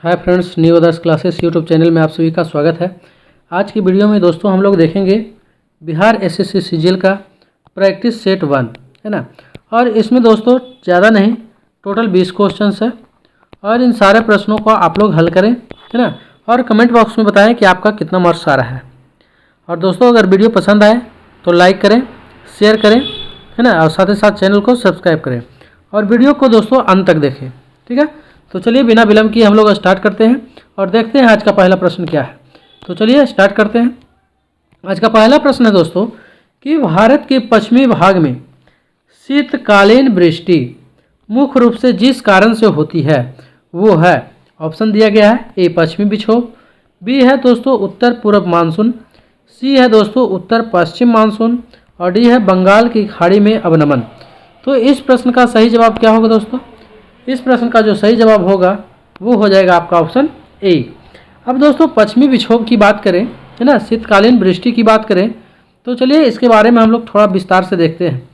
Hi friends, new others classes YouTube channel में आप सभी का स्वागत है। आज की वीडियो में दोस्तों हम लोग देखेंगे बिहार एसएससी सीजीएल का प्रैक्टिस सेट 1 है ना। और इसमें दोस्तों ज़्यादा नहीं, टोटल 20 क्वेश्चंस है और इन सारे प्रश्नों को आप लोग हल करें है ना। और कमेंट बॉक्स में बताएं कि आपका कितना मार्क्स आ रहा है। और दोस्तों अगर वीडियो पसंद आए तो लाइक करें, शेयर करें है ना, और साथ ही साथ चैनल को सब्सक्राइब करें और वीडियो को दोस्तों अंत तक देखें, ठीक है। तो चलिए बिना विलंब किए हम लोग स्टार्ट करते हैं और देखते हैं आज का पहला प्रश्न क्या है। तो चलिए स्टार्ट करते हैं। आज का पहला प्रश्न है दोस्तों कि भारत के पश्चिमी भाग में शीतकालीन वृष्टि मुख्य रूप से जिस कारण से होती है वो है, ऑप्शन दिया गया है, ए पश्चिमी विक्षोभ, बी है दोस्तों उत्तर पूर्व मानसून, सी है दोस्तों उत्तर पश्चिम मानसून और डी है बंगाल की खाड़ी में अवनमन। तो इस प्रश्न का सही जवाब क्या होगा दोस्तों? इस प्रश्न का जो सही जवाब होगा वो हो जाएगा आपका ऑप्शन ए। अब दोस्तों पश्चिमी विक्षोभ की बात करें है ना, शीतकालीन वृष्टि की बात करें तो चलिए इसके बारे में हम लोग थोड़ा विस्तार से देखते हैं।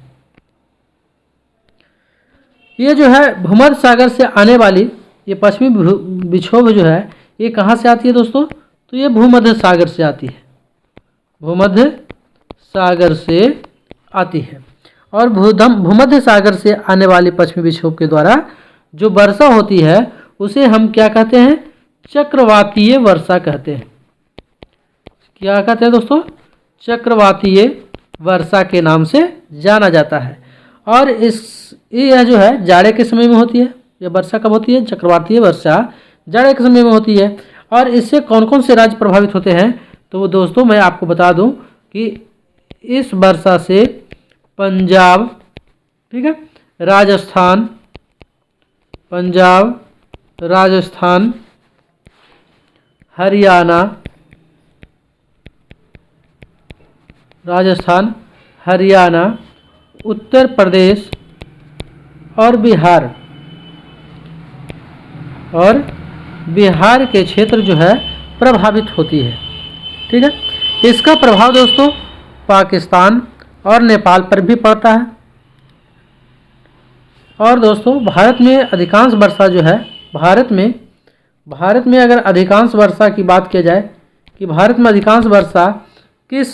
ये जो है भूमध्य सागर से आने वाली ये पश्चिमी विक्षोभ जो है ये कहाँ से आती है दोस्तों? तो ये भूमध्य सागर से आती है, भूमध्य सागर से आती है। और भूमध्य सागर से आने वाली पश्चिमी विक्षोभ के द्वारा जो वर्षा होती है उसे हम क्या कहते हैं? चक्रवातीय वर्षा कहते हैं। क्या कहते हैं दोस्तों? चक्रवातीय वर्षा के नाम से जाना जाता है। और यह जो है जाड़े के समय में होती है। यह वर्षा कब होती है? चक्रवातीय वर्षा जाड़े के समय में होती है। और इससे कौन कौन से राज्य प्रभावित होते हैं? तो दोस्तों मैं आपको बता दूं कि इस वर्षा से पंजाब, ठीक है, राजस्थान, पंजाब, राजस्थान, हरियाणा, राजस्थान, हरियाणा, उत्तर प्रदेश और बिहार के क्षेत्र जो है प्रभावित होती है, ठीक है। इसका प्रभाव दोस्तों पाकिस्तान और नेपाल पर भी पड़ता है। और दोस्तों भारत में अधिकांश वर्षा जो है, भारत में अगर अधिकांश वर्षा की बात की जाए कि भारत में अधिकांश वर्षा किस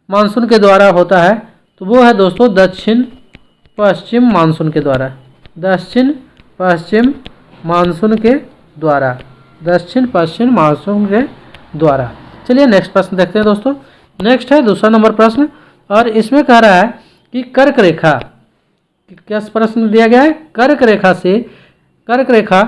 मानसून के द्वारा होता है तो वो है दोस्तों दक्षिण पश्चिम मानसून के द्वारा, दक्षिण पश्चिम मानसून के द्वारा, दक्षिण पश्चिम मानसून के द्वारा। चलिए नेक्स्ट प्रश्न देखते हैं दोस्तों। नेक्स्ट है दूसरा नंबर प्रश्न और इसमें कह रहा है कि कर्क रेखा, क्या प्रश्न दिया गया है? कर्क रेखा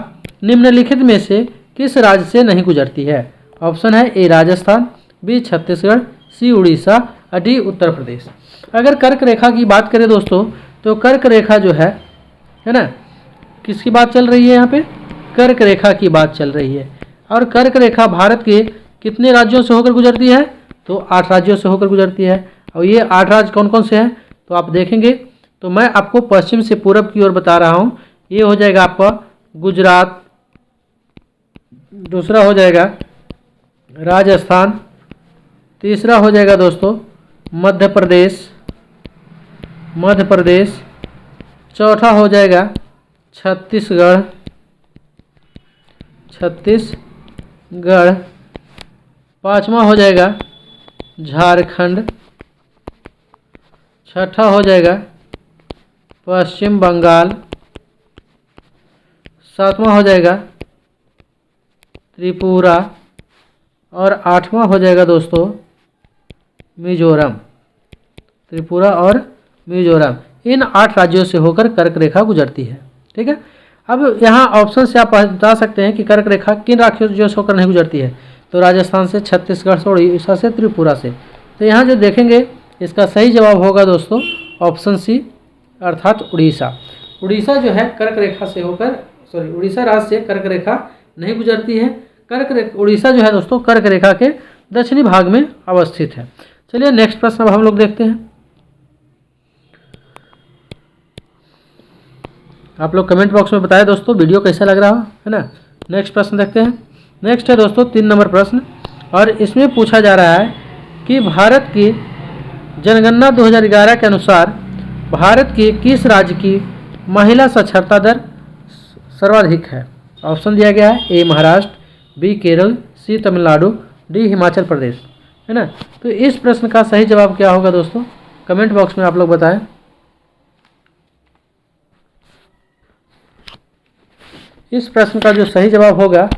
निम्नलिखित में से किस राज्य से नहीं गुजरती है? ऑप्शन है ए राजस्थान, बी छत्तीसगढ़, सी उड़ीसा और डी उत्तर प्रदेश। अगर कर्क रेखा की बात करें दोस्तों तो कर्क रेखा जो है ना, किसकी बात चल रही है यहाँ पे? कर्क रेखा की बात चल रही है। और कर्क रेखा भारत के कितने राज्यों से होकर गुजरती है? तो 8 राज्यों से होकर गुजरती है। और ये 8 राज्य कौन कौन से हैं तो आप देखेंगे तो मैं आपको पश्चिम से पूरब की ओर बता रहा हूँ। ये हो जाएगा आपका गुजरात, दूसरा हो जाएगा राजस्थान, तीसरा हो जाएगा दोस्तों मध्य प्रदेश, चौथा हो जाएगा छत्तीसगढ़, पांचवा हो जाएगा झारखंड, छठा हो जाएगा पश्चिम बंगाल, सातवां हो जाएगा त्रिपुरा और आठवां हो जाएगा दोस्तों मिजोरम, त्रिपुरा और मिजोरम। इन 8 राज्यों से होकर कर्क रेखा गुजरती है, ठीक है। अब यहाँ ऑप्शन से आप बता सकते हैं कि कर्क रेखा किन राज्यों से होकर नहीं गुजरती है? तो राजस्थान से, छत्तीसगढ़ से, उड़ीसा से, त्रिपुरा से। तो यहाँ जो देखेंगे इसका सही जवाब होगा दोस्तों ऑप्शन सी अर्थात उड़ीसा। उड़ीसा जो है कर्क रेखा से होकर, उड़ीसा राज्य से कर्क रेखा नहीं गुजरती है। उड़ीसा जो है दोस्तों कर्क रेखा के दक्षिणी भाग में अवस्थित है। चलिए नेक्स्ट प्रश्न अब हम लोग देखते हैं। आप लोग कमेंट बॉक्स में बताएं दोस्तों वीडियो कैसा लग रहा है ना। नेक्स्ट प्रश्न देखते हैं। नेक्स्ट है दोस्तों 3 नंबर प्रश्न और इसमें पूछा जा रहा है कि भारत की जनगणना 2011 के अनुसार भारत के किस राज्य की महिला साक्षरता दर सर्वाधिक है? ऑप्शन दिया गया है ए महाराष्ट्र, बी केरल, सी तमिलनाडु, डी हिमाचल प्रदेश, है ना। तो इस प्रश्न का सही जवाब क्या होगा दोस्तों, कमेंट बॉक्स में आप लोग बताएं। इस प्रश्न का जो सही जवाब होगा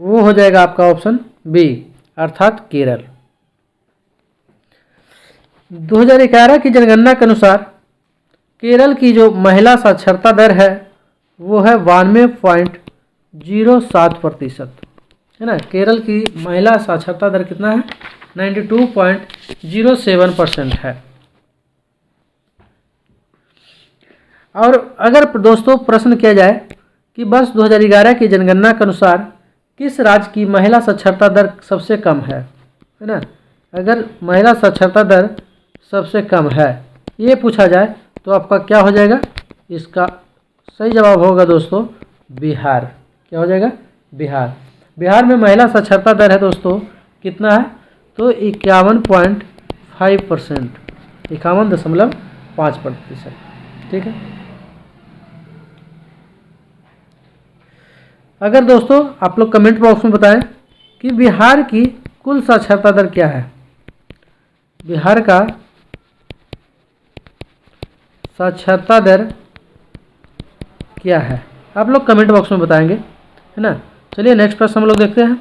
वो हो जाएगा आपका ऑप्शन बी, अर्थात केरल। 2011 की जनगणना के अनुसार केरल की जो महिला साक्षरता दर है वो है 92.07%, है ना। केरल की महिला साक्षरता दर कितना है, 92.07% है। और अगर दोस्तों प्रश्न किया जाए कि वर्ष 2011 की जनगणना के अनुसार किस राज्य की महिला साक्षरता दर सबसे कम है ना। अगर महिला साक्षरता दर सबसे कम है ये पूछा जाए तो आपका क्या हो जाएगा, इसका सही जवाब होगा दोस्तों बिहार। क्या हो जाएगा, बिहार। बिहार में महिला साक्षरता दर है दोस्तों कितना है, तो 51.5%, 51.5%, ठीक है। अगर दोस्तों आप लोग कमेंट बॉक्स में बताएं कि बिहार की कुल साक्षरता दर क्या है, बिहार का साक्षरता दर क्या है, आप लोग कमेंट बॉक्स में बताएंगे, है ना। चलिए नेक्स्ट प्रश्न हम लोग देखते हैं।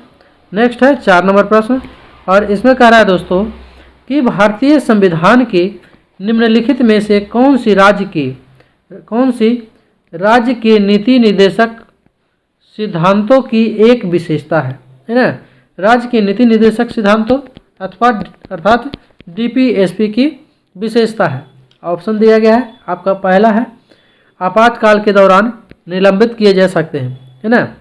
नेक्स्ट है 4 नंबर प्रश्न, और इसमें कह रहा है दोस्तों कि भारतीय संविधान के निम्नलिखित में से कौन सी राज्य के नीति निर्देशक सिद्धांतों की एक विशेषता है ना। राज्य के नीति निर्देशक सिद्धांतों अर्थात डीपीएसपी की विशेषता है। ऑप्शन दिया गया है आपका, पहला है आपातकाल के दौरान निलंबित किए जा सकते हैं, है ना।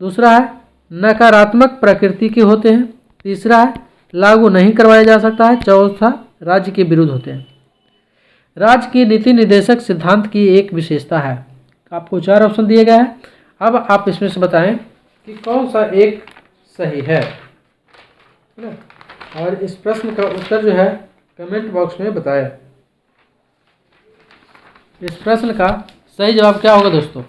दूसरा है नकारात्मक प्रकृति के होते हैं। तीसरा है लागू नहीं करवाया जा सकता है। चौथा राज्य के विरुद्ध होते हैं। राज्य की नीति निर्देशक सिद्धांत की एक विशेषता है। आपको 4 ऑप्शन दिए गए हैं, अब आप इसमें से बताएं कि कौन सा एक सही है ना। और इस प्रश्न का उत्तर जो है कमेंट बॉक्स में बताएं। इस प्रश्न का सही जवाब क्या होगा दोस्तों,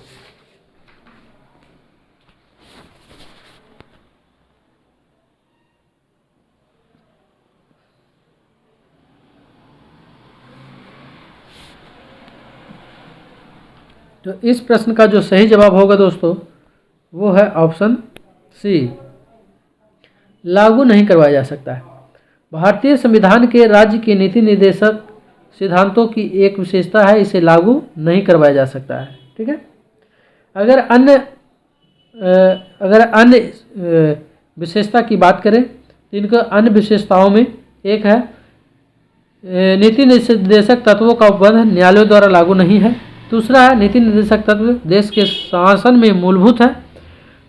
तो इस प्रश्न का जो सही जवाब होगा दोस्तों वो है ऑप्शन सी, लागू नहीं करवाया जा सकता है। भारतीय संविधान के राज्य के नीति निर्देशक सिद्धांतों की एक विशेषता है, इसे लागू नहीं करवाया जा सकता है, ठीक है। अगर अन्य विशेषता की बात करें तो इनका अन्य विशेषताओं में एक है नीति निर्देशक तत्वों का उपबंध न्यायालयों द्वारा लागू नहीं है। दूसरा है नीति निर्देशक तत्व देश के शासन में मूलभूत है।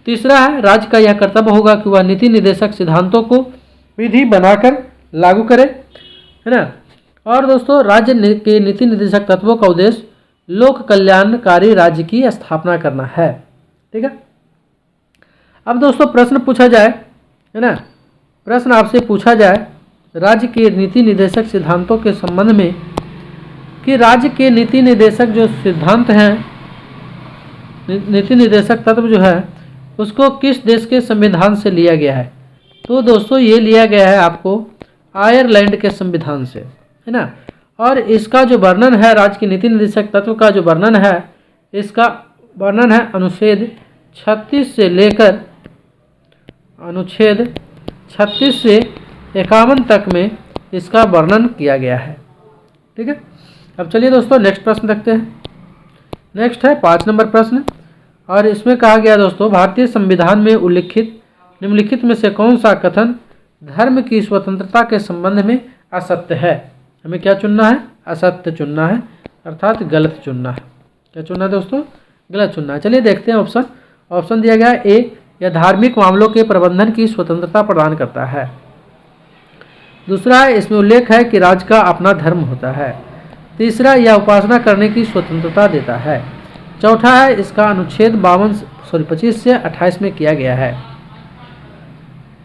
तीसरा है राज्य का यह कर्तव्य होगा कि वह नीति निर्देशक सिद्धांतों को विधि बनाकर लागू करे, है ना। और दोस्तों राज्य के नीति निर्देशक तत्वों का उद्देश्य लोक कल्याणकारी राज्य की स्थापना करना है, ठीक है। अब दोस्तों प्रश्न पूछा जाए, है ना, प्रश्न आपसे पूछा जाए राज्य के नीति निर्देशक सिद्धांतों के संबंध में कि राज्य के नीति निर्देशक जो सिद्धांत हैं, नीति निर्देशक तत्व जो है उसको किस देश के संविधान से लिया गया है। तो दोस्तों ये लिया गया है आपको आयरलैंड के संविधान से, है ना। और इसका जो वर्णन है राज्य के नीति निर्देशक तत्व का जो वर्णन है, इसका वर्णन है अनुच्छेद 36 से लेकर अनुच्छेद 36 से 51 तक में इसका वर्णन किया गया है, ठीक है। अब चलिए दोस्तों नेक्स्ट प्रश्न देखते हैं। नेक्स्ट है 5 नंबर प्रश्न, और इसमें कहा गया दोस्तों भारतीय संविधान में उल्लिखित निम्नलिखित में से कौन सा कथन धर्म की स्वतंत्रता के संबंध में असत्य है। हमें क्या चुनना है, असत्य चुनना है, अर्थात गलत चुनना है। क्या चुनना है दोस्तों, गलत चुनना है। चलिए देखते हैं ऑप्शन। ऑप्शन दिया गया ए, यह धार्मिक मामलों के प्रबंधन की स्वतंत्रता प्रदान करता है। दूसरा है इसमें उल्लेख है कि राज्य का अपना धर्म होता है। तीसरा यह उपासना करने की स्वतंत्रता देता है। चौथा है इसका अनुच्छेद 25 से 28 में किया गया है।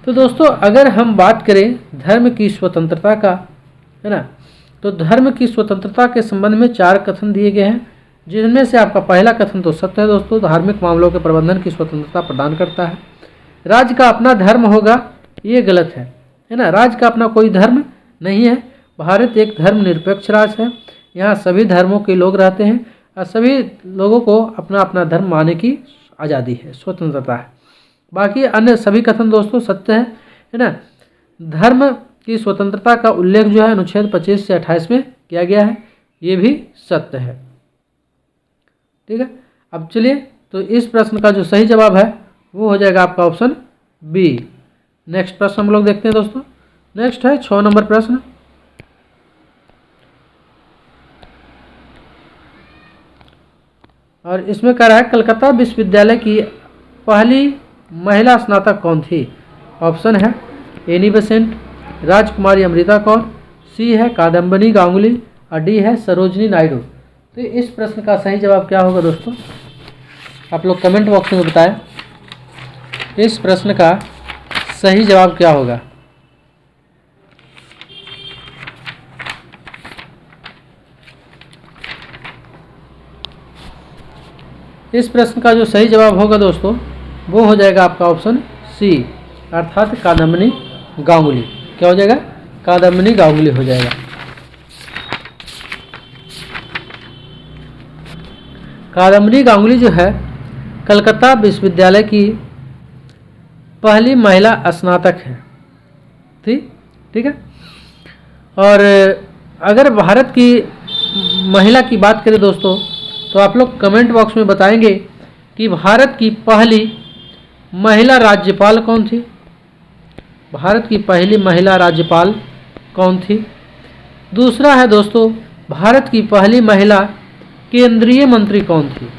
तो दोस्तों अगर हम बात करें धर्म की स्वतंत्रता का, है ना, तो धर्म की स्वतंत्रता के संबंध में 4 कथन दिए गए हैं। जिनमें से आपका पहला कथन तो सत्य है दोस्तों, धार्मिक मामलों के प्रबंधन की स्वतंत्रता प्रदान करता है। राज्य का अपना धर्म होगा, ये गलत है ना। राज्य का अपना कोई धर्म नहीं है। भारत एक धर्मनिरपेक्ष राज्य है, यहाँ सभी धर्मों के लोग रहते हैं और सभी लोगों को अपना अपना धर्म मानने की आज़ादी है, स्वतंत्रता है। बाकी अन्य सभी कथन दोस्तों सत्य है ना। धर्म की स्वतंत्रता का उल्लेख जो है अनुच्छेद 25 से 28 में किया गया है, ये भी सत्य है। ठीक है, अब चलिए तो इस प्रश्न का जो सही जवाब है वो हो जाएगा आपका ऑप्शन बी। नेक्स्ट प्रश्न हम लोग देखते हैं दोस्तों। नेक्स्ट है 6 नंबर प्रश्न। और इसमें कह रहा है कलकत्ता विश्वविद्यालय की पहली महिला स्नातक कौन थी। ऑप्शन है एनी बेसेंट, राजकुमारी अमृता कौर, सी है कादम्बिनी गांगुली और डी है सरोजनी नायडू। तो इस प्रश्न का सही जवाब क्या होगा दोस्तों, आप लोग कमेंट बॉक्स में बताएं इस प्रश्न का सही जवाब क्या होगा। इस प्रश्न का जो सही जवाब होगा दोस्तों वो हो जाएगा आपका ऑप्शन सी, अर्थात कादम्बिनी गांगुली। क्या हो जाएगा, कादम्बिनी गांगुली हो जाएगा। कादम्बिनी गांगुली जो है कलकत्ता विश्वविद्यालय की पहली महिला स्नातक है। ठीक है। और अगर भारत की महिला की बात करें दोस्तों तो आप लोग कमेंट बॉक्स में बताएंगे कि भारत की पहली महिला राज्यपाल कौन थी। भारत की पहली महिला राज्यपाल कौन थी। दूसरा है दोस्तों भारत की पहली महिला केंद्रीय मंत्री कौन थी।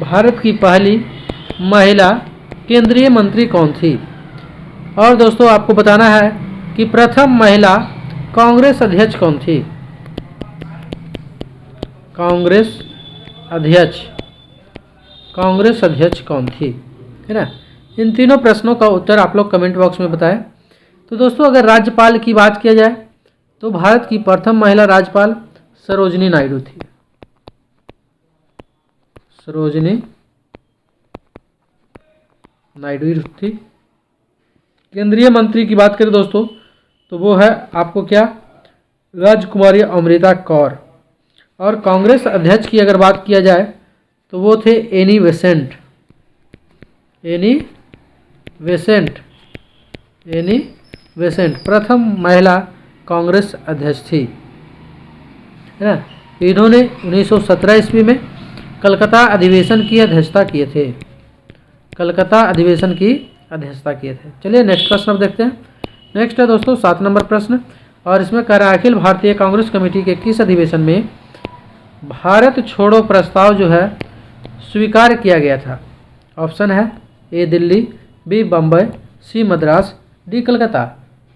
भारत की पहली महिला केंद्रीय मंत्री कौन थी। और दोस्तों आपको बताना है कि प्रथम महिला कांग्रेस अध्यक्ष कौन थी। कांग्रेस अध्यक्ष कौन थी, है ना। इन तीनों प्रश्नों का उत्तर आप लोग कमेंट बॉक्स में बताएं। तो दोस्तों अगर राज्यपाल की बात किया जाए तो भारत की प्रथम महिला राज्यपाल सरोजनी नायडू थी। सरोजनी नायडू थी। केंद्रीय मंत्री की बात करें दोस्तों तो वो है आपको क्या, राजकुमारी अमृता कौर। और कांग्रेस अध्यक्ष की अगर बात किया जाए तो वो थे एनी बेसेंट प्रथम महिला कांग्रेस अध्यक्ष थी, है ना। इन्होंने 1917 ईस्वी में कलकत्ता अधिवेशन की अध्यक्षता किए थे। कलकत्ता अधिवेशन की अध्यक्षता किए थे। चलिए नेक्स्ट प्रश्न अब देखते हैं। नेक्स्ट है दोस्तों 7 नंबर प्रश्न और इसमें कह रहा है अखिल भारतीय कांग्रेस कमेटी के किस अधिवेशन में भारत छोड़ो प्रस्ताव जो है स्वीकार किया गया था। ऑप्शन है ए दिल्ली, बी बम्बई, सी मद्रास, डी कलकत्ता।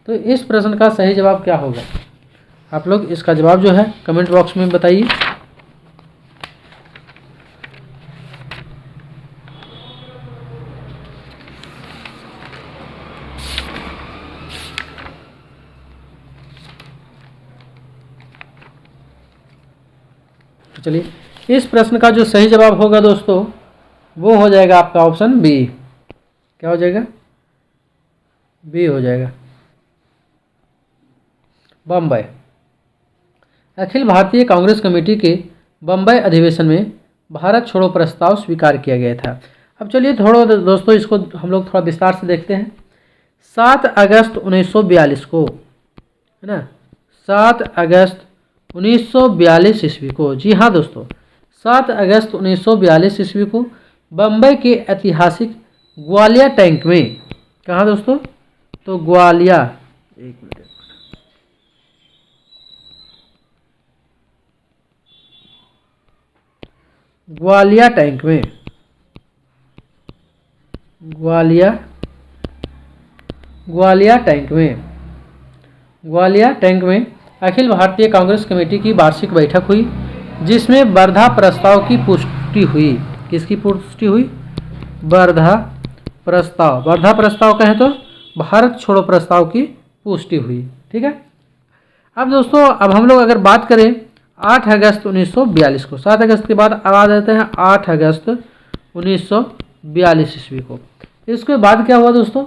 तो इस प्रश्न का सही जवाब क्या होगा, आप लोग इसका जवाब जो है कमेंट बॉक्स में बताइए। चलिए इस प्रश्न का जो सही जवाब होगा दोस्तों वो हो जाएगा आपका ऑप्शन बी। क्या हो जाएगा, बी हो जाएगा, बम्बई। अखिल भारतीय कांग्रेस कमेटी के बम्बई अधिवेशन में भारत छोड़ो प्रस्ताव स्वीकार किया गया था। अब चलिए थोड़ा दोस्तों इसको हम लोग थोड़ा विस्तार से देखते हैं। 7 अगस्त 1942 को, है ना, 7 अगस्त 1942 ईस्वी को, जी हाँ दोस्तों 7 अगस्त 1942 ईस्वी को बम्बई के ऐतिहासिक ग्वालिया टैंक में, कहाँ दोस्तों, तो ग्वालिया, एक मिनट, ग्वालिया टैंक में, ग्वालिया टैंक में अखिल भारतीय कांग्रेस कमेटी की वार्षिक बैठक हुई जिसमें वर्धा प्रस्ताव की पुष्टि हुई। किसकी पुष्टि हुई, वर्धा प्रस्ताव कहें तो भारत छोड़ो प्रस्ताव की पुष्टि हुई। ठीक है। अब दोस्तों अब हम लोग अगर बात करें 8 अगस्त 1942 को। 7 अगस्त के बाद अब आ जाते हैं 8 अगस्त 1942 ईस्वी को। इसके बाद क्या हुआ दोस्तों,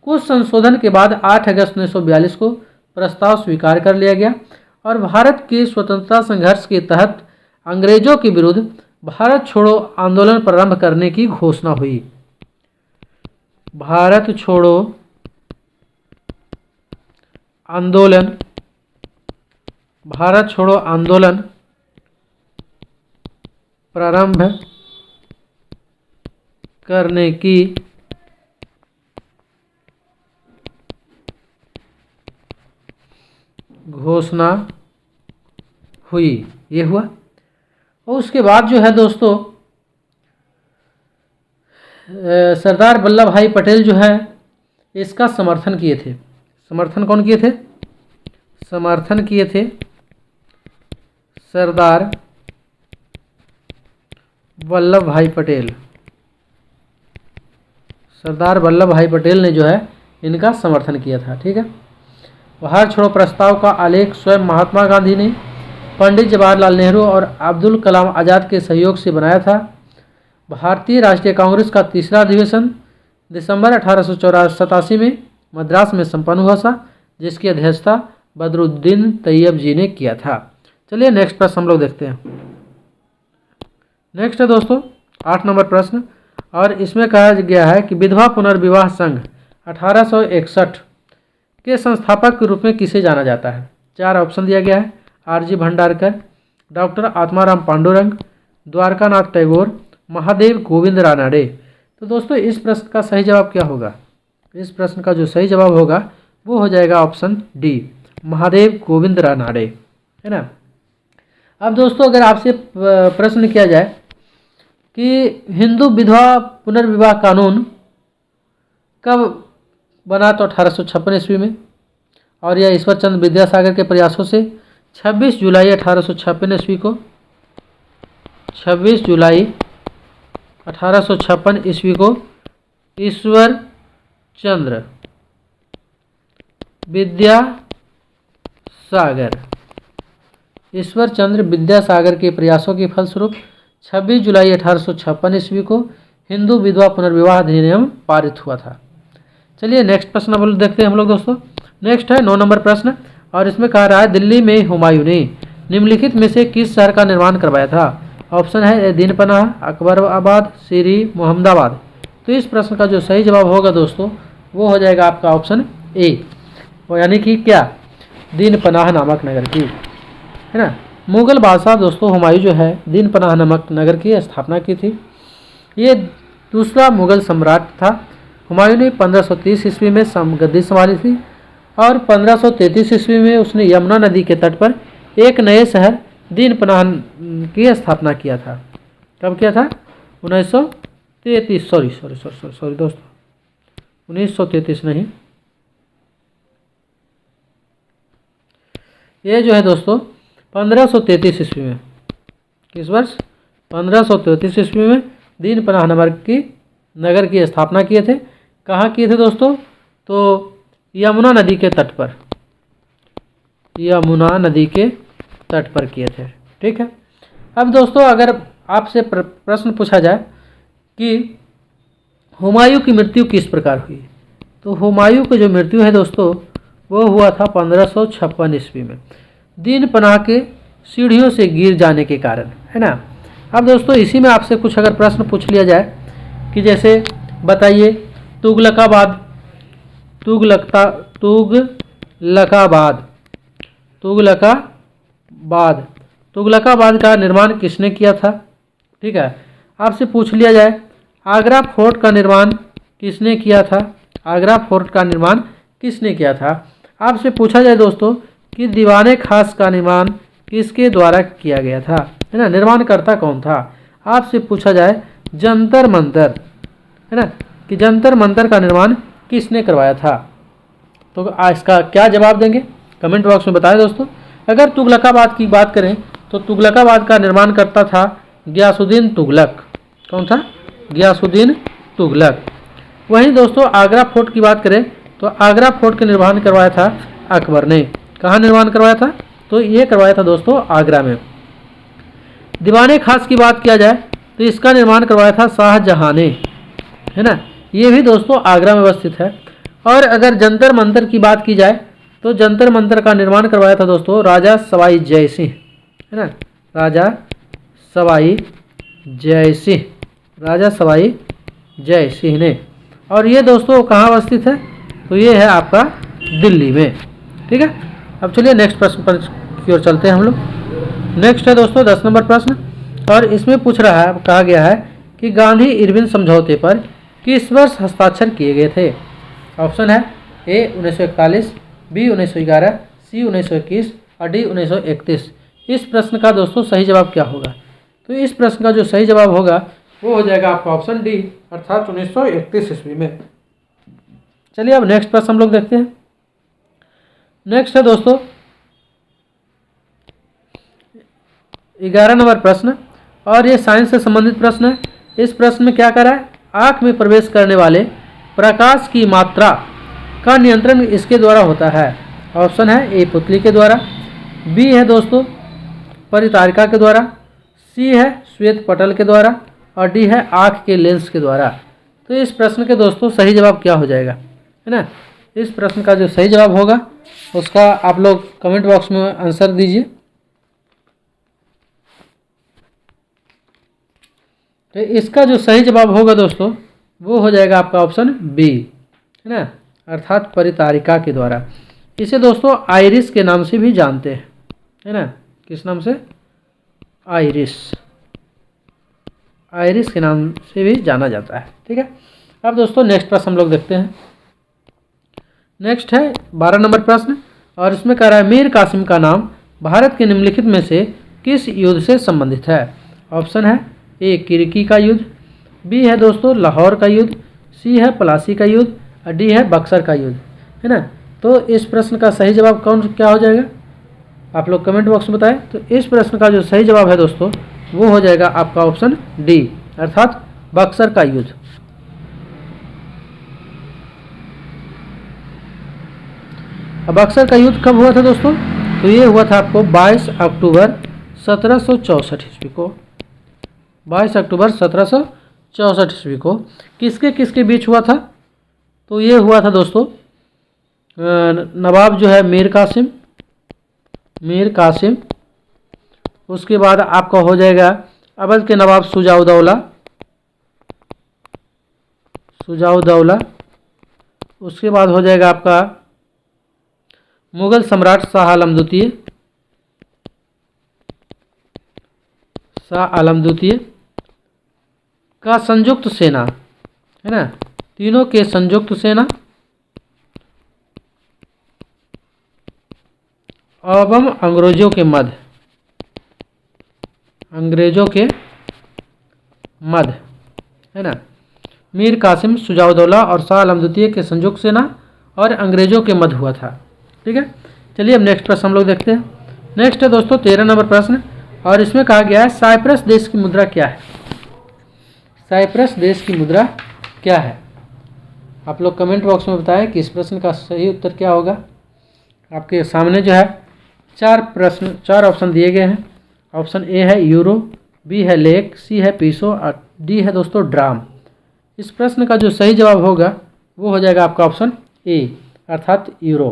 कुछ संशोधन के बाद 8 अगस्त 1942 को प्रस्ताव स्वीकार कर लिया गया और भारत के स्वतंत्रता संघर्ष के तहत अंग्रेजों के विरुद्ध भारत छोड़ो आंदोलन प्रारंभ करने की घोषणा हुई। भारत छोड़ो आंदोलन, भारत छोड़ो आंदोलन प्रारंभ करने की घोषणा हुई। ये हुआ। और उसके बाद जो है दोस्तों, सरदार वल्लभ भाई पटेल जो है इसका समर्थन किए थे। समर्थन कौन किए थे? समर्थन किए थे सरदार वल्लभ भाई पटेल। सरदार वल्लभ भाई पटेल ने जो है इनका समर्थन किया था। ठीक है। भारत छोड़ो प्रस्ताव का आलेख स्वयं महात्मा गांधी ने पंडित जवाहरलाल नेहरू और अब्दुल कलाम आज़ाद के सहयोग से बनाया था। भारतीय राष्ट्रीय कांग्रेस का तीसरा अधिवेशन दिसंबर 1887 में मद्रास में संपन्न हुआ था, जिसकी अध्यक्षता बदरुद्दीन तैयब जी ने किया था। चलिए नेक्स्ट प्रश्न हम लोग देखते हैं। नेक्स्ट है दोस्तों 8 नंबर प्रश्न, और इसमें कहा गया है कि विधवा पुनर्विवाह संघ 1861 के संस्थापक के रूप में किसे जाना जाता है? 4 ऑप्शन दिया गया है। आरजी भंडारकर, डॉक्टर आत्माराम पांडुरंग, द्वारकानाथ टैगोर, महादेव गोविंद रानडे। तो दोस्तों इस प्रश्न का सही जवाब क्या होगा? इस प्रश्न का जो सही जवाब होगा वो हो जाएगा ऑप्शन डी, महादेव गोविंद रानडे, है ना। अब दोस्तों अगर आपसे प्रश्न किया जाए कि हिंदू विधवा पुनर्विवाह कानून कब बना, तो 1856 ईस्वी में, और यह ईश्वर चंद्र विद्यासागर के प्रयासों से 26 जुलाई 1856 ईस्वी को, 26 जुलाई 1856 ईस्वी को ईश्वर चंद्र विद्यासागर के प्रयासों के फलस्वरूप 26 जुलाई 1856 ईस्वी को हिंदू विधवा पुनर्विवाह अधिनियम पारित हुआ था। चलिए नेक्स्ट प्रश्न हम लोग देखते हैं हम लोग दोस्तों। नेक्स्ट है 9 नंबर प्रश्न, और इसमें कहा रहा है दिल्ली में हुमायूं ने निम्नलिखित में से किस शहर का निर्माण करवाया था? ऑप्शन है दीनपनाह, अकबराबाद, सीरी, मोहम्मदाबाद। तो इस प्रश्न का जो सही जवाब होगा दोस्तों वो हो जाएगा आपका ऑप्शन ए, यानी कि क्या, दीनपनाह नामक नगर की, है ना। मुगल बादशाह दोस्तों हुमायूं जो है दीनपनाह नामक नगर की स्थापना की थी। ये दूसरा मुगल सम्राट था। हुमायूं ने 1530 ईस्वी में गद्दी संभाली थी और 1533 ईस्वी में उसने यमुना नदी के तट पर एक नए शहर दीनपनाह की स्थापना किया था। कब किया था? 1933, सॉरी दोस्तों, 1933 नहीं, ये जो है दोस्तों 1533 ईस्वी में। किस वर्ष? 1533 ईस्वी में दीनपनाह नगर की स्थापना किए थे। कहाँ किए थे दोस्तों? तो यमुना नदी के तट पर, यमुना नदी के तट पर किए थे। ठीक है। अब दोस्तों अगर आपसे प्रश्न पूछा जाए कि हुमायूं की मृत्यु किस प्रकार हुई, तो हुमायूं की जो मृत्यु है दोस्तों वो हुआ था 1556 ईस्वी में दीनपनाह के सीढ़ियों से गिर जाने के कारण, है ना। अब दोस्तों इसी में आपसे कुछ अगर प्रश्न पूछ लिया जाए कि जैसे बताइए तुगलकाबाद का निर्माण किसने किया था? ठीक है। आपसे पूछ लिया जाए आगरा फोर्ट का निर्माण किसने किया था? आगरा फोर्ट का निर्माण किसने किया था? आपसे पूछा जाए दोस्तों कि दीवाने खास का निर्माण किसके द्वारा किया गया था, है ना, निर्माणकर्ता कौन था? आपसे पूछा जाए जंतर मंतर, है ना, कि जंतर मंतर का निर्माण किसने करवाया था, तो इसका क्या जवाब देंगे कमेंट बॉक्स में बताएं दोस्तों। अगर तुगलकाबाद की बात करें तो तुगलकाबाद का निर्माण करता था गियासुद्दीन तुगलक। कौन था? गियासुद्दीन तुगलक। वहीं दोस्तों आगरा फोर्ट की बात करें तो आगरा फोर्ट का निर्माण करवाया था अकबर ने। कहाँ निर्माण करवाया था? तो ये करवाया था दोस्तों आगरा में। दीवाने खास की बात किया जाए तो इसका निर्माण करवाया था शाहजहां ने, है ना। ये भी दोस्तों आगरा में अवस्थित है। और अगर जंतर मंतर की बात की जाए तो जंतर मंतर का निर्माण करवाया था दोस्तों राजा सवाई जय सिंह, है ना। राजा सवाई जय सिंह, राजा सवाई जय सिंह ने। और ये दोस्तों कहाँ अवस्थित है, तो ये है आपका दिल्ली में, ठीक है। अब चलिए नेक्स्ट प्रश्न पर की ओर चलते हैं हम लोग। नेक्स्ट है दोस्तों 10 नंबर प्रश्न, और इसमें पूछ रहा है, कहा गया है कि गांधी इरविन समझौते पर किस वर्ष हस्ताक्षर किए गए थे। ऑप्शन है ए 1941, बी 1911, सी 1921 और डी 1931। इस प्रश्न का दोस्तों सही जवाब क्या होगा, तो इस प्रश्न का जो सही जवाब होगा वो हो जाएगा आपका ऑप्शन डी, अर्थात 1931 ईस्वी में। चलिए अब नेक्स्ट प्रश्न हम लोग देखते हैं। नेक्स्ट है दोस्तों 11 नंबर प्रश्न, और ये साइंस से संबंधित प्रश्न है। इस प्रश्न में क्या करा है, आँख में प्रवेश करने वाले प्रकाश की मात्रा का नियंत्रण इसके द्वारा होता है। ऑप्शन है ए पुतली के द्वारा, बी है दोस्तों परितारिका के द्वारा, सी है श्वेत पटल के द्वारा और डी है आँख के लेंस के द्वारा। तो इस प्रश्न के दोस्तों सही जवाब क्या हो जाएगा, है ना। इस प्रश्न का जो सही जवाब होगा उसका आप लोग कमेंट बॉक्स में आंसर दीजिए। तो इसका जो सही जवाब होगा दोस्तों वो हो जाएगा आपका ऑप्शन बी, है ना, अर्थात परितारिका के द्वारा। इसे दोस्तों आइरिस के नाम से भी जानते हैं, है ना। किस नाम से, आइरिस, आइरिस के नाम से भी जाना जाता है, ठीक है। अब दोस्तों नेक्स्ट प्रश्न हम लोग देखते हैं। नेक्स्ट है 12 नंबर प्रश्न, और इसमें कह रहा है मीर कासिम का नाम भारत के निम्नलिखित में से किस युद्ध से संबंधित है। ऑप्शन है ए किर्की का युद्ध, बी है दोस्तों लाहौर का युद्ध, सी है प्लासी का युद्ध और डी है बक्सर का युद्ध, है ना। तो इस प्रश्न का सही जवाब कौन क्या हो जाएगा, आप लोग कमेंट बॉक्स में बताएं। तो इस प्रश्न का जो सही जवाब है दोस्तों वो हो जाएगा आपका ऑप्शन डी, अर्थात बक्सर का युद्ध। अब बक्सर का युद्ध कब हुआ था दोस्तों, तो ये हुआ था आपको 22 अक्टूबर 1764 ईस्वी को। 22 अक्टूबर 1764 ईस्वी को किसके किसके बीच हुआ था, तो ये हुआ था दोस्तों नवाब जो है मीर कासिम, उसके बाद आपका हो जाएगा अवध के नवाब सुजाउद्दौला, उसके बाद हो जाएगा आपका मुगल सम्राट शाह आलम द्वितीय का संयुक्त सेना, है ना, तीनों के संयुक्त सेना एवं अंग्रेजों के मध्य, है ना। मीर कासिम, सुजाउद्दौला और शाह आलम द्वितीय के संयुक्त सेना और अंग्रेजों के मध्य हुआ था, ठीक है। चलिए अब नेक्स्ट प्रश्न हम लोग देखते हैं। नेक्स्ट है दोस्तों 13 नंबर प्रश्न, और इसमें कहा गया है साइप्रस देश की मुद्रा क्या है। साइप्रस देश की मुद्रा क्या है, आप लोग कमेंट बॉक्स में बताएं कि इस प्रश्न का सही उत्तर क्या होगा। आपके सामने जो है 4 ऑप्शन दिए गए हैं। ऑप्शन ए है यूरो, बी है लेक, सी है पीसो और डी है दोस्तों ड्राम। इस प्रश्न का जो सही जवाब होगा वो हो जाएगा आपका ऑप्शन ए, अर्थात यूरो,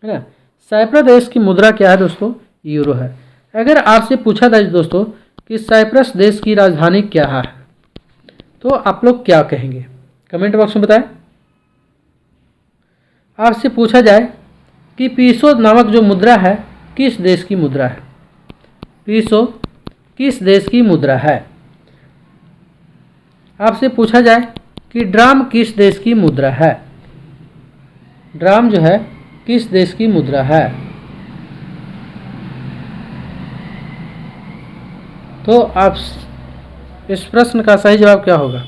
है ना। साइप्रस देश की मुद्रा क्या है दोस्तों, यूरो है। अगर आपसे पूछा था दोस्तों कि साइप्रस देश की राजधानी क्या है, तो आप लोग क्या कहेंगे, कमेंट बॉक्स में बताएं। आपसे पूछा जाए कि पीसो नामक जो मुद्रा है किस देश की मुद्रा है, पीसो किस देश की मुद्रा है। आपसे पूछा जाए कि ड्राम किस देश की मुद्रा है, ड्राम जो है किस देश की मुद्रा है। तो आप इस प्रश्न का सही जवाब क्या होगा।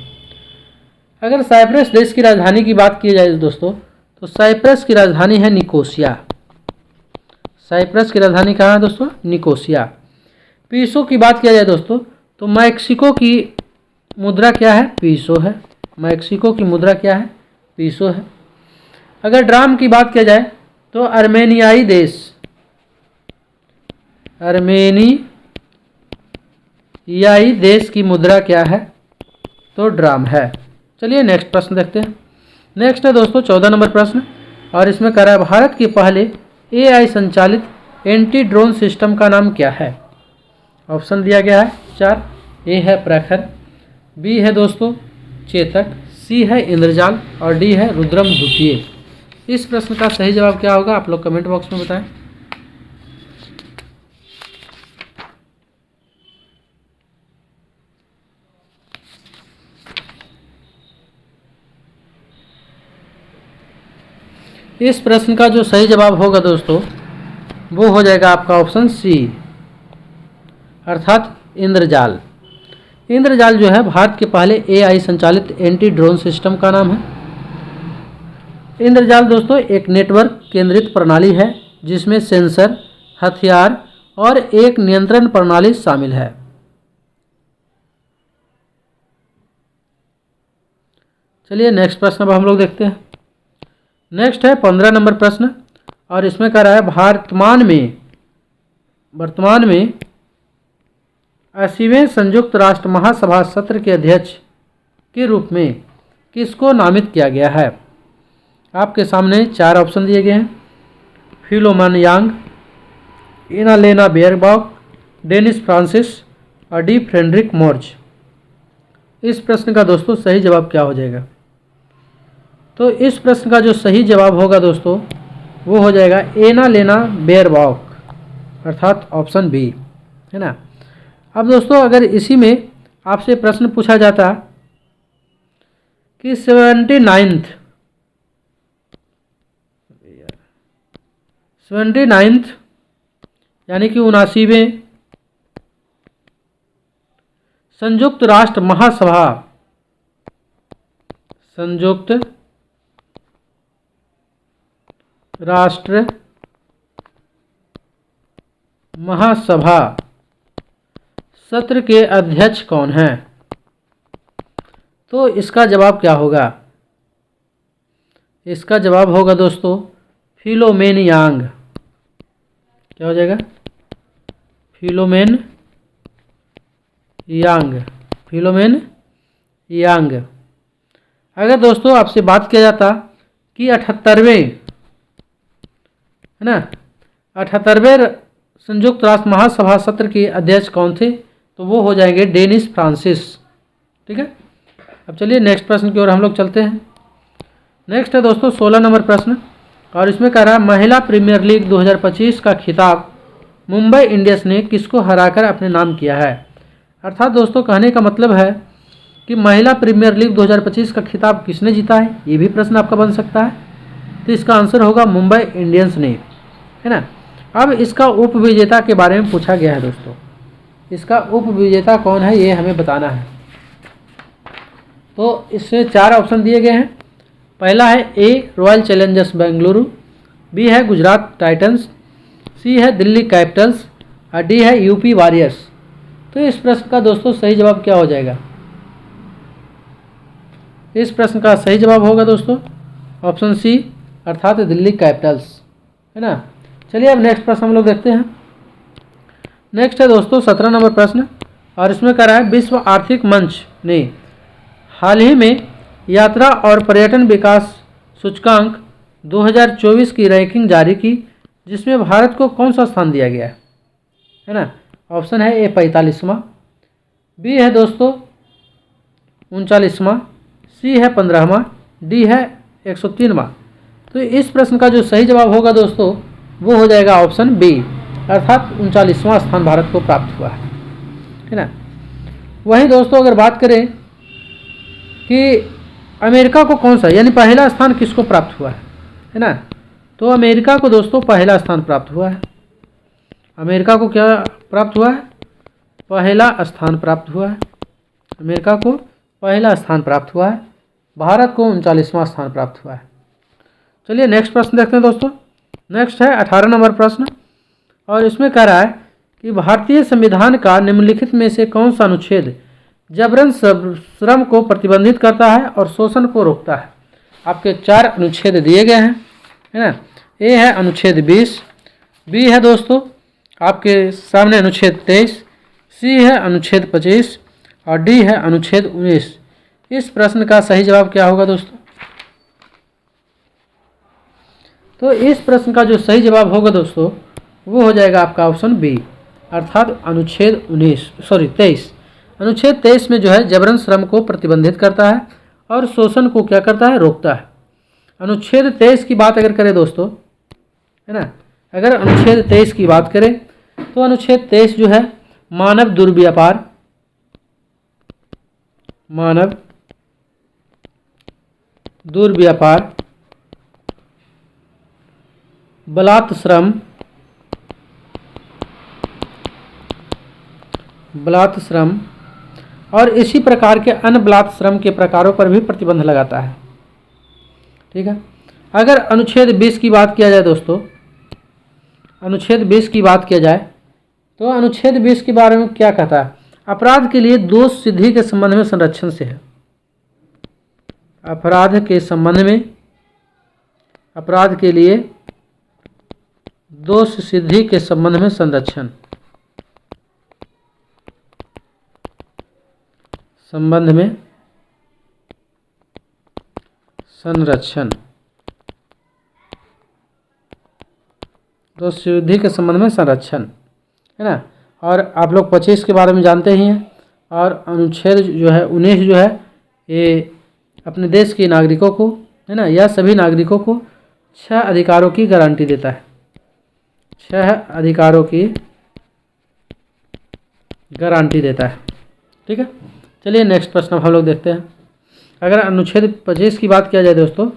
अगर साइप्रस देश की राजधानी की बात की जाए दोस्तों, तो साइप्रस की राजधानी है निकोसिया। साइप्रस की राजधानी कहाँ है दोस्तों, निकोसिया। पीसो की बात किया जाए दोस्तों, तो मैक्सिको की मुद्रा क्या है, पीसो है। मैक्सिको की मुद्रा क्या है, पीसो है। अगर ड्राम की बात किया जाए तो अर्मेनियाई देश अर्मेनियाई देश की मुद्रा क्या है? तो ड्राम है। चलिए नेक्स्ट प्रश्न देखते हैं। नेक्स्ट है दोस्तों 14 नंबर प्रश्न, और इसमें कह रहा है भारत के पहले AI संचालित एंटी ड्रोन सिस्टम का नाम क्या है? ऑप्शन दिया गया है 4। ए है प्रखर, बी है दोस्तों चेतक, सी है इंद्रजाल और डी है रुद्रम द्वितीय। इस प्रश्न का सही जवाब क्या होगा आप लोग कमेंट बॉक्स में बताएं। इस प्रश्न का जो सही जवाब होगा दोस्तों वो हो जाएगा आपका ऑप्शन सी, अर्थात इंद्रजाल। इंद्रजाल जो है भारत के पहले AI संचालित एंटी ड्रोन सिस्टम का नाम है। इंद्रजाल दोस्तों एक नेटवर्क केंद्रित प्रणाली है जिसमें सेंसर, हथियार और एक नियंत्रण प्रणाली शामिल है। चलिए नेक्स्ट प्रश्न अब हम लोग देखते हैं। नेक्स्ट है 15 नंबर प्रश्न, और इसमें कह रहा है वर्तमान में 80वें संयुक्त राष्ट्र महासभा सत्र के अध्यक्ष के रूप में किसको नामित किया गया है? आपके सामने 4 ऑप्शन दिए गए हैं। फिलोमन यांग, एनालेना बेयरबॉक, डेनिस फ्रांसिस और डी फ्रेडरिक मोर्ज। इस प्रश्न का दोस्तों सही जवाब क्या हो जाएगा? तो इस प्रश्न का जो सही जवाब होगा दोस्तों वो हो जाएगा एनालेना बेयरबॉक, अर्थात ऑप्शन बी, है ना। अब दोस्तों अगर इसी में आपसे प्रश्न पूछा जाता कि 79th यानी कि 79वें संयुक्त राष्ट्र महासभा सत्र के अध्यक्ष कौन हैं? तो इसका जवाब क्या होगा? इसका जवाब होगा दोस्तों फिलोमेन यांग। क्या हो जाएगा? फिलोमेन यांग। अगर दोस्तों आपसे बात किया जाता कि 78वें संयुक्त राष्ट्र महासभा सत्र के अध्यक्ष कौन थे, तो वो हो जाएंगे डेनिस फ्रांसिस। ठीक है, अब चलिए नेक्स्ट प्रश्न की ओर हम लोग चलते हैं। नेक्स्ट है दोस्तों 16 नंबर प्रश्न, और इसमें कह रहा है महिला प्रीमियर लीग 2025 का खिताब मुंबई इंडियंस ने किसको हराकर अपने नाम किया है? अर्थात दोस्तों कहने का मतलब है कि महिला प्रीमियर लीग 2025 का खिताब किसने जीता है, ये भी प्रश्न आपका बन सकता है। तो इसका आंसर होगा मुंबई इंडियंस ने, है ना। अब इसका उप विजेता के बारे में पूछा गया है दोस्तों, इसका उप विजेता कौन है ये हमें बताना है। तो इससे 4 ऑप्शन दिए गए हैं। पहला है ए रॉयल चैलेंजर्स बेंगलुरु, बी है गुजरात टाइटंस, सी है दिल्ली कैपिटल्स और डी है यूपी वॉरियर्स। तो इस प्रश्न का दोस्तों सही जवाब क्या हो जाएगा? इस प्रश्न का सही जवाब होगा दोस्तों ऑप्शन सी, अर्थात दिल्ली कैपिटल्स, है ना। चलिए अब नेक्स्ट प्रश्न हम लोग देखते हैं। नेक्स्ट है दोस्तों 17 नंबर प्रश्न, और इसमें कह रहा है विश्व आर्थिक मंच ने हाल ही में यात्रा और पर्यटन विकास सूचकांक 2024 की रैंकिंग जारी की, जिसमें भारत को कौन सा स्थान दिया गया है ना। ऑप्शन है ए 45वां, बी है दोस्तों 39वां, सी है 15वां, डी है 103वां। तो इस प्रश्न का जो सही जवाब होगा दोस्तों वो हो जाएगा ऑप्शन बी, अर्थात 39वां स्थान भारत को प्राप्त हुआ है ना। वहीं दोस्तों अगर बात करें कि अमेरिका को कौन सा यानी पहला स्थान किसको प्राप्त हुआ है ना, तो अमेरिका को दोस्तों पहला स्थान प्राप्त हुआ है। अमेरिका को क्या प्राप्त हुआ है? पहला स्थान प्राप्त हुआ है। अमेरिका को पहला स्थान प्राप्त हुआ है, भारत को 39वां स्थान प्राप्त हुआ है। चलिए नेक्स्ट प्रश्न देखते हैं दोस्तों। नेक्स्ट है 18 नंबर प्रश्न, और इसमें कह रहा है कि भारतीय संविधान का निम्नलिखित में से कौन सा अनुच्छेद जबरन श्रम को प्रतिबंधित करता है और शोषण को रोकता है? आपके 4 अनुच्छेद दिए गए हैं, है ना। ए है अनुच्छेद 20, बी है दोस्तों आपके सामने अनुच्छेद 23, सी है अनुच्छेद 25 और डी है अनुच्छेद 19। इस प्रश्न का सही जवाब क्या होगा दोस्तों? तो इस प्रश्न का जो सही जवाब होगा दोस्तों वो हो जाएगा आपका ऑप्शन बी, अर्थात अनुच्छेद 23। अनुच्छेद 23 में जो है जबरन श्रम को प्रतिबंधित करता है और शोषण को क्या करता है? रोकता है। अनुच्छेद 23 की बात अगर करें दोस्तों, है ना, अगर अनुच्छेद 23 की बात करें तो अनुच्छेद 23 जो है मानव दुर्व्यापार, बलात् श्रम और इसी प्रकार के अन्य बलात् श्रम के प्रकारों पर भी प्रतिबंध लगाता है। ठीक है। अगर अनुच्छेद 20 की बात किया जाए दोस्तों, अनुच्छेद 20 की बात किया जाए तो अनुच्छेद 20 के बारे में क्या कहता है? अपराध के लिए दोष सिद्धि के संबंध में संरक्षण से है। अपराध के लिए दोष सिद्धि के संबंध में संरक्षण, दोष सिद्धि के संबंध में संरक्षण, है ना। और आप लोग 25 के बारे में जानते ही हैं। और अनुच्छेद जो है 19 जो है ये अपने देश के नागरिकों को, है ना, या सभी नागरिकों को 6 अधिकारों की गारंटी देता है। 6 अधिकारों की गारंटी देता है। ठीक है। चलिए नेक्स्ट प्रश्न अब हम लोग देखते हैं। अगर अनुच्छेद 25 की बात किया जाए दोस्तों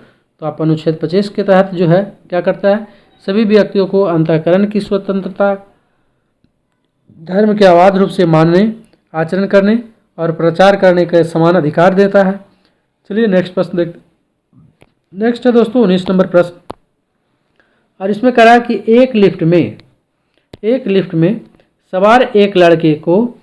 तो आप अनुच्छेद 25 के तहत जो है क्या करता है? सभी व्यक्तियों को अंतःकरण की स्वतंत्रता, धर्म के अबाध रूप से मानने, आचरण करने और प्रचार करने के समान अधिकार देता है। चलिए नेक्स्ट प्रश्न देखते हैं। नेक्स्ट है दोस्तों 19 नंबर प्रश्न, और इसमें कह रहा है कि एक लिफ्ट में सवार एक लड़के को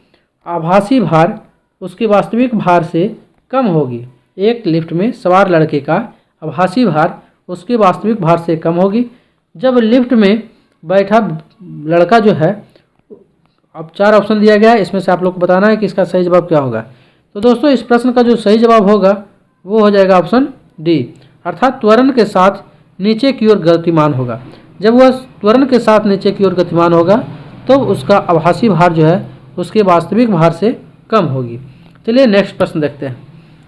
आभासी भार उसके वास्तविक भार से कम होगी। एक लिफ्ट में सवार लड़के का आभासी भार उसके वास्तविक भार से कम होगी जब लिफ्ट में बैठा लड़का जो है, अब 4 ऑप्शन दिया गया है, इसमें से आप लोग को बताना है कि इसका सही जवाब क्या होगा। तो दोस्तों इस प्रश्न का जो सही जवाब होगा वो हो जाएगा ऑप्शन डी, अर्थात त्वरण के साथ नीचे की ओर गतिमान होगा। जब वह त्वरण के साथ नीचे की ओर गतिमान होगा तो उसका आभासी भार जो है उसके वास्तविक भार से कम होगी। चलिए नेक्स्ट प्रश्न देखते हैं।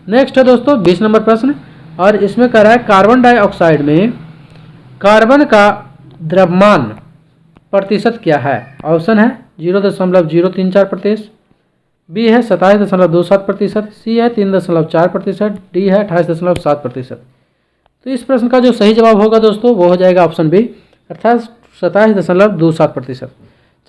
नेक्स्ट है दोस्तों 20 नंबर प्रश्न, और इसमें कह रहा है कार्बन डाइऑक्साइड में कार्बन का द्रव्यमान प्रतिशत क्या है? ऑप्शन है 0.034%, बी है 27.27%, सी है 3.4%, डी है 28.7%। तो इस प्रश्न का जो सही जवाब होगा दोस्तों वो हो जाएगा ऑप्शन बी, अर्थात 27.27%।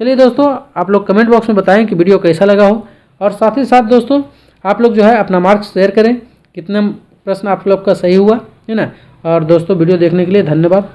चलिए दोस्तों आप लोग कमेंट बॉक्स में बताएं कि वीडियो कैसा लगा हो, और साथ ही साथ दोस्तों आप लोग जो है अपना मार्क्स शेयर करें, कितने प्रश्न आप लोग का सही हुआ, है ना। और दोस्तों वीडियो देखने के लिए धन्यवाद।